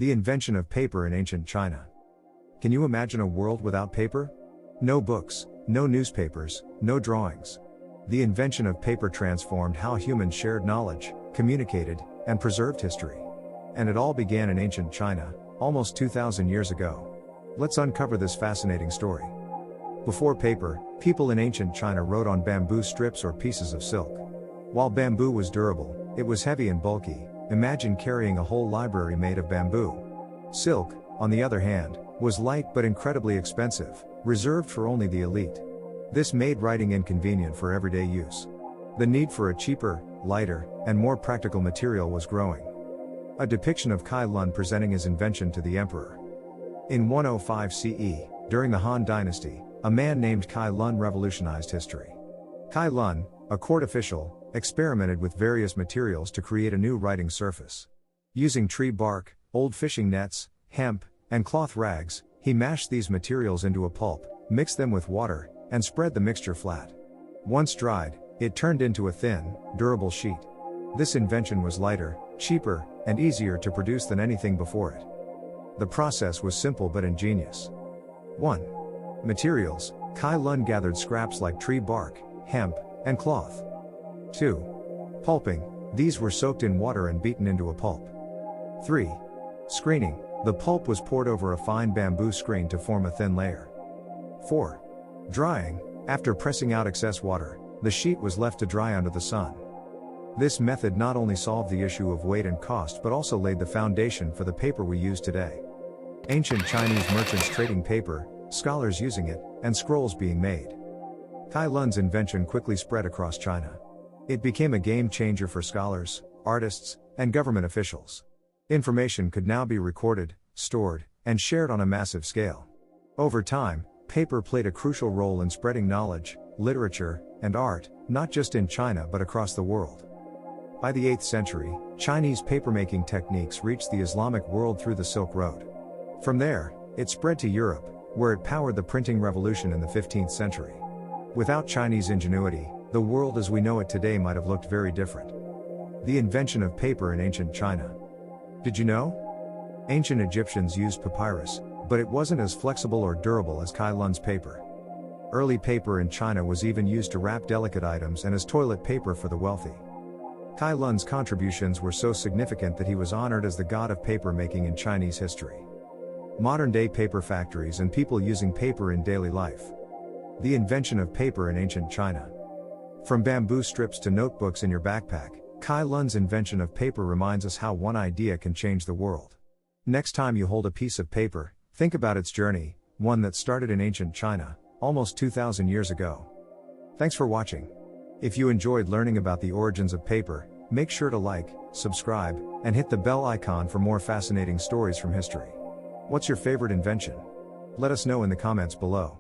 The invention of paper in ancient China. Can you imagine a world without paper? No books, no newspapers, no drawings. The invention of paper transformed how humans shared knowledge, communicated, and preserved history. And it all began in ancient China, almost 2,000 years ago. Let's uncover this fascinating story. Before paper, people in ancient China wrote on bamboo strips or pieces of silk. While bamboo was durable, it was heavy and bulky. Imagine carrying a whole library made of bamboo. Silk, on the other hand, was light but incredibly expensive, reserved for only the elite. This made writing inconvenient for everyday use. The need for a cheaper, lighter, and more practical material was growing. A depiction of Kai Lun presenting his invention to the emperor. In 105 CE, during the Han Dynasty, a man named Kai Lun revolutionized history. Kai Lun, a court official, experimented with various materials to create a new writing surface. Using tree bark, old fishing nets, hemp, and cloth rags, he mashed these materials into a pulp, mixed them with water, and spread the mixture flat. Once dried, it turned into a thin, durable sheet. This invention was lighter, cheaper, and easier to produce than anything before it. The process was simple but ingenious. 1. Materials. Kai Lun gathered scraps like tree bark, hemp, and cloth. 2. Pulping. These were soaked in water and beaten into a pulp. 3. Screening. The pulp was poured over a fine bamboo screen to form a thin layer. 4. Drying. After pressing out excess water, the sheet was left to dry under the sun. This method not only solved the issue of weight and cost but also laid the foundation for the paper we use today. Ancient Chinese merchants trading paper, scholars using it, and scrolls being made. Kai Lun's invention quickly spread across China. It became a game changer for scholars, artists, and government officials. Information could now be recorded, stored, and shared on a massive scale. Over time, paper played a crucial role in spreading knowledge, literature, and art, not just in China but across the world. By the 8th century, Chinese papermaking techniques reached the Islamic world through the Silk Road. From there, it spread to Europe, where it powered the printing revolution in the 15th century. Without Chinese ingenuity, the world as we know it today might have looked very different. The invention of paper in ancient China. Did you know? Ancient Egyptians used papyrus, but it wasn't as flexible or durable as Kai Lun's paper. Early paper in China was even used to wrap delicate items and as toilet paper for the wealthy. Kai Lun's contributions were so significant that he was honored as the god of paper making in Chinese history. Modern-day paper factories and people using paper in daily life. The invention of paper in ancient China. From bamboo strips to notebooks in your backpack, Kai Lun's invention of paper reminds us how one idea can change the world. Next time you hold a piece of paper, think about its journey, one that started in ancient China, almost 2,000 years ago. Thanks for watching. If you enjoyed learning about the origins of paper, make sure to like, subscribe, and hit the bell icon for more fascinating stories from history. What's your favorite invention? Let us know in the comments below.